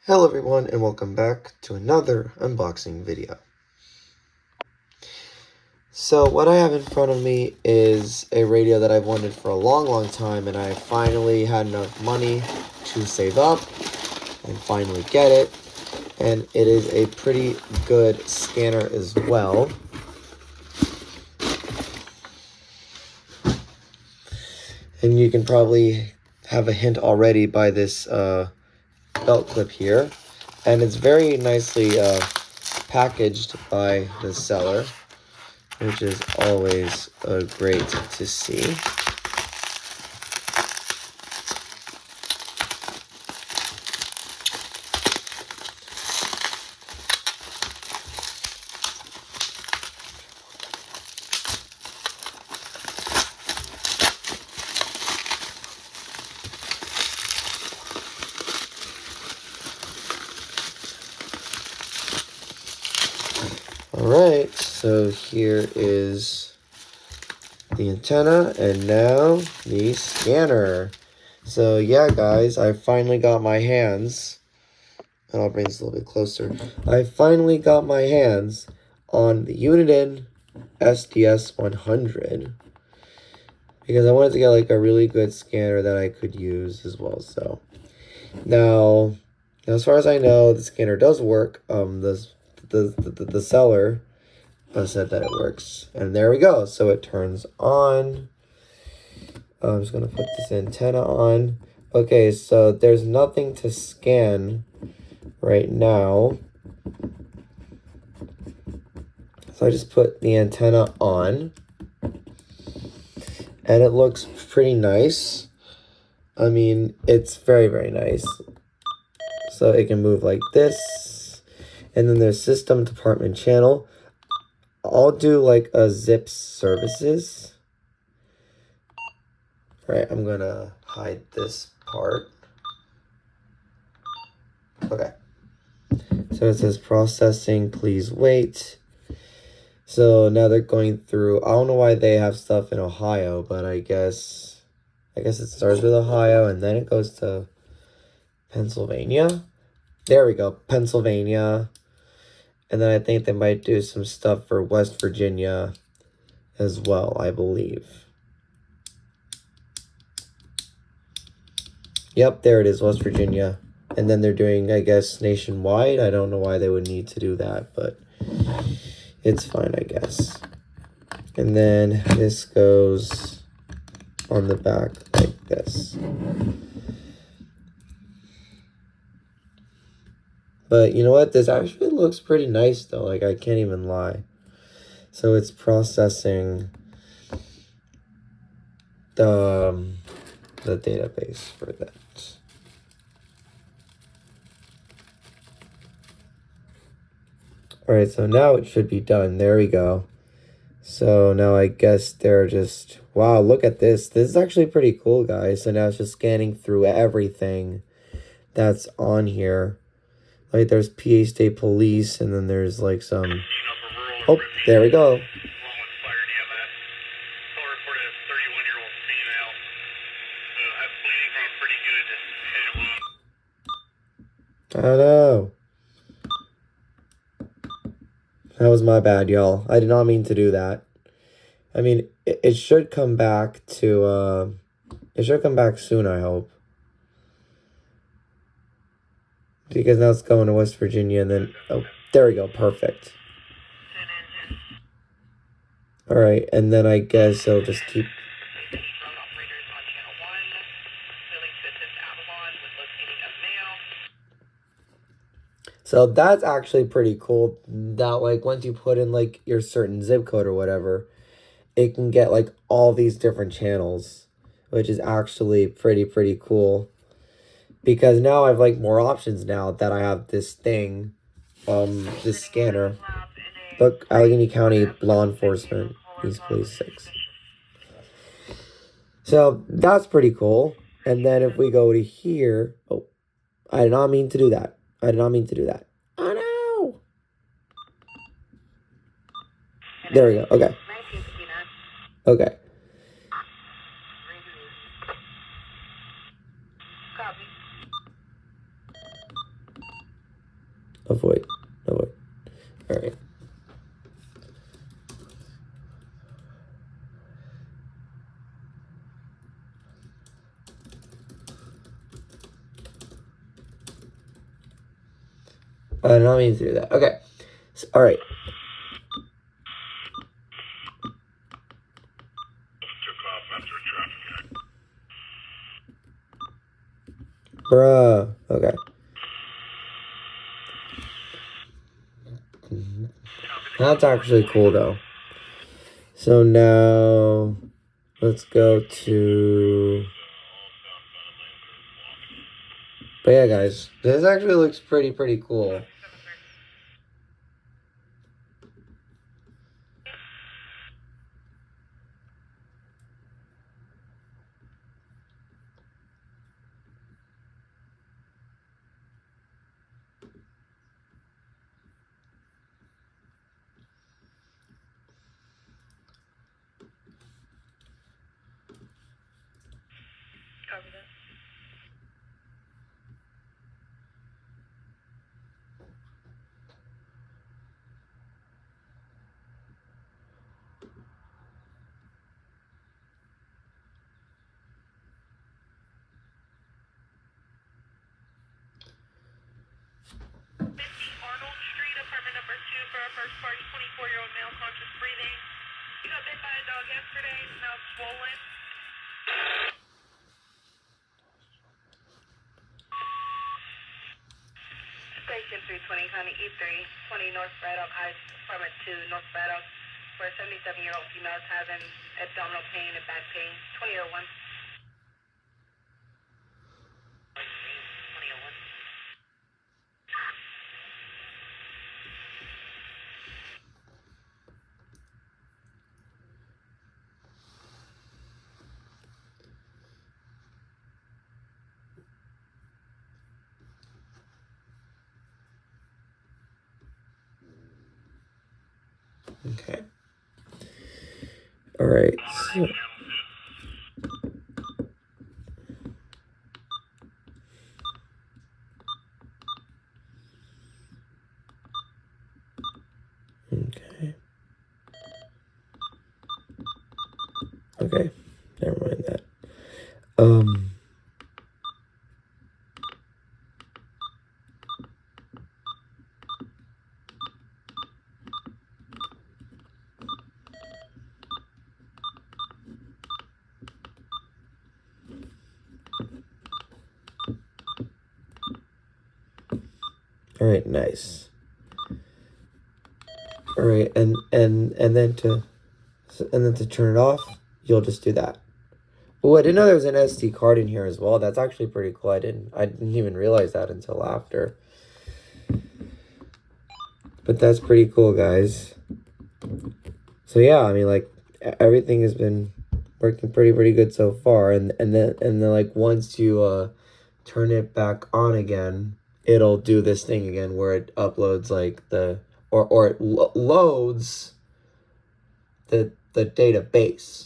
Hello everyone and welcome back to another unboxing video. So what I have in front of me is a radio that I've wanted for a long time, and I finally had enough money to save up and finally get it. And it is a pretty good scanner as well. And you can probably have a hint already by this belt clip here. And it's very nicely packaged by the seller, which is always great to see. Alright, so here is the antenna and now the scanner. So yeah guys, I finally got my hands, and I'll bring this a little bit closer. I finally got my hands on the Uniden SDS100 because I wanted to get like a really good scanner that I could use as well. So now, as far as I know, the scanner does work. The seller said that it works, and there we go. So it turns on. I'm just gonna put this antenna on. Okay, so there's nothing to scan right now, so I just put the antenna on, and it looks pretty nice. I mean, it's very nice. So it can move like this, and then there's system department channel. I'll do like a zip services. All right, I'm gonna hide this part. Okay. So it says processing, please wait. So now they're going through. I don't know why they have stuff in Ohio, but I guess it starts with Ohio and then it goes to Pennsylvania. There we go, Pennsylvania. And then I think they might do some stuff for West Virginia as well, I believe. Yep, there it is, West Virginia. And then they're doing, I guess, nationwide. I don't know why they would need to do that, but it's fine, I guess. And then this goes on the back like this. But you know what? This actually looks pretty nice though. Like, I can't even lie. So it's processing the database for that. All right, so now it should be done. There we go. So now I guess they're just, wow, look at this. This is actually pretty cool, guys. So now it's just scanning through everything that's on here. Like, there's PA State Police, and then there's like some, oh, there we go. I don't know. That was my bad, y'all. I did not mean to do that. I mean, it should come back to, it should come back soon, I hope. Because now it's going to West Virginia, and then, oh, there we go, perfect. Alright, and then I guess it'll just keep... So that's actually pretty cool, that like once you put in like your certain zip code or whatever, it can get like all these different channels, which is actually pretty cool. Because now I have like more options now that I have this thing, this scanner. Look, Allegheny County Law Enforcement, East Police 6. So that's pretty cool. And then if we go to here, oh, I did not mean to do that. I did not mean to do that. Oh no! There we go. Okay. Okay. Avoid. Avoid. All right. I did not mean to do that. Okay. So, all right. Bruh. Okay. That's actually cool though. So now let's go to. But yeah, guys, this actually looks pretty cool. Station 320, County E3, 20 North Braddock High, Apartment 2, North Braddock, where a 77-year-old female is having abdominal pain and back pain. 2001. 2001. Okay. All right. So, okay. Okay. Never mind that. All right, nice. All right, and then to turn it off, you'll just do that. Oh, I didn't know there was an SD card in here as well. That's actually pretty cool. I didn't even realize that until after. But that's pretty cool, guys. So yeah, I mean, like everything has been working pretty good so far, and then like once you turn it back on again, it'll do this thing again where it uploads like the or it loads the database.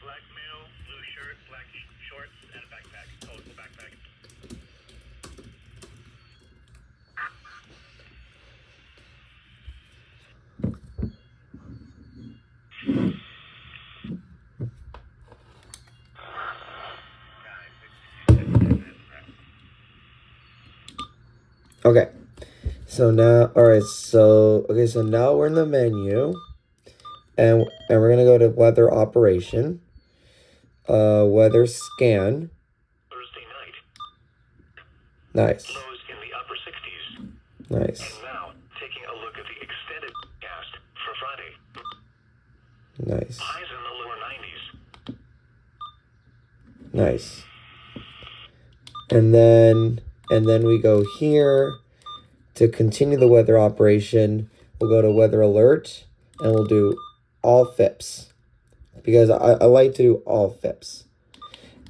Black male, blue shirt, black shorts, and a backpack. Colorful backpack. Okay. So now, all right. So okay. So now we're in the menu, and we're gonna go to weather operation, weather scan. Thursday night. Nice. Lows in the upper 60s. Nice. And now, taking a look at the extended forecast for Friday. Nice. Highs in the lower 90s. Nice. And then we go here to continue the weather operation. We'll go to weather alert and we'll do all FIPS because I like to do all FIPS.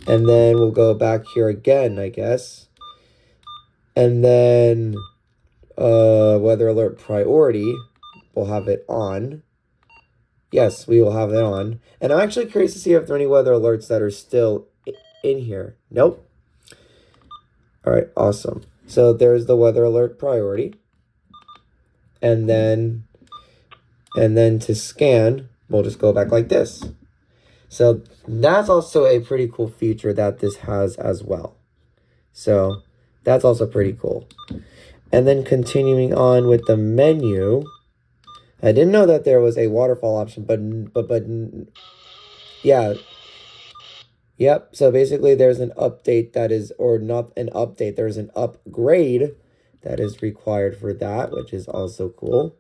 And then we'll go back here again, I guess. And then weather alert priority, we'll have it on. Yes, we will have it on. And I'm actually curious to see if there are any weather alerts that are still in here. Nope. All right, awesome. So there's the weather alert priority. And then to scan, we'll just go back like this. So that's also a pretty cool feature that this has as well. So that's also pretty cool. And then continuing on with the menu, I didn't know that there was a waterfall option, but yeah. Yep, so basically there's an update that is, or not an update, there's an upgrade that is required for that, which is also cool.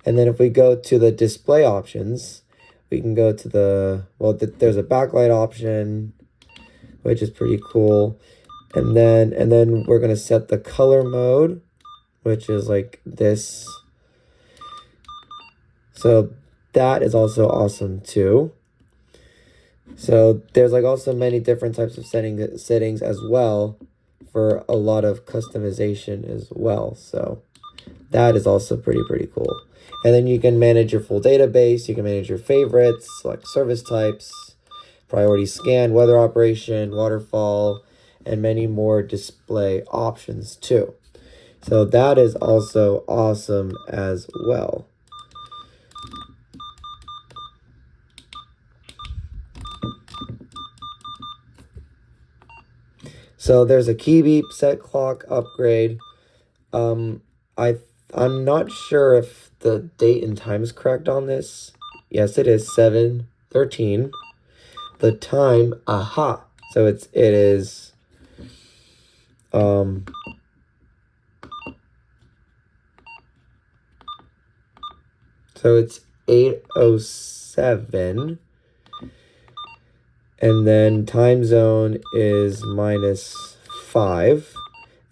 And then if we go to the display options, we can go to the, well, there's a backlight option, which is pretty cool. And then we're going to set the color mode, which is like this. So that is also awesome too. So there's like also many different types of settings as well for a lot of customization as well. So that is also pretty cool. And then you can manage your full database. You can manage your favorites, select service types, priority scan, weather operation, waterfall, and many more display options too. So that is also awesome as well. So there's a key beep, set clock upgrade. I'm not sure if the date and time is correct on this. Yes, it is 7:13. The time, aha. So it is so it's 8:07. And then time zone is -5.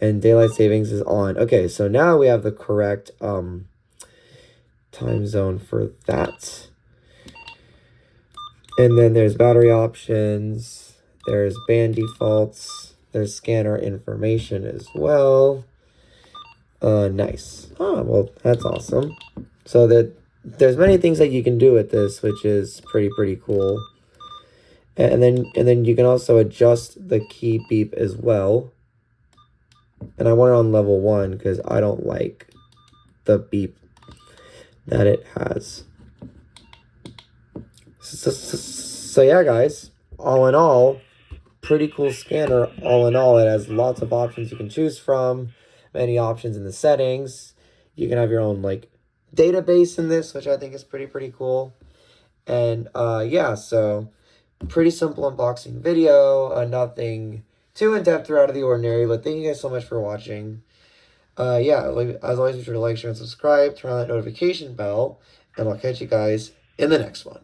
And daylight savings is on. Okay, so now we have the correct time zone for that. And then there's battery options. There's band defaults. There's scanner information as well. Nice. Oh, well, that's awesome. So there's many things that you can do with this, which is pretty cool. And then you can also adjust the key beep as well. And I want it on level 1 because I don't like the beep that it has. So yeah, guys, all in all, pretty cool scanner. All in all, it has lots of options you can choose from, many options in the settings. You can have your own like database in this, which I think is pretty cool. And yeah, so pretty simple unboxing video, nothing too in-depth or out of the ordinary, but thank you guys so much for watching. Yeah, as always, be sure to like, share, and subscribe, turn on that notification bell, and I'll catch you guys in the next one.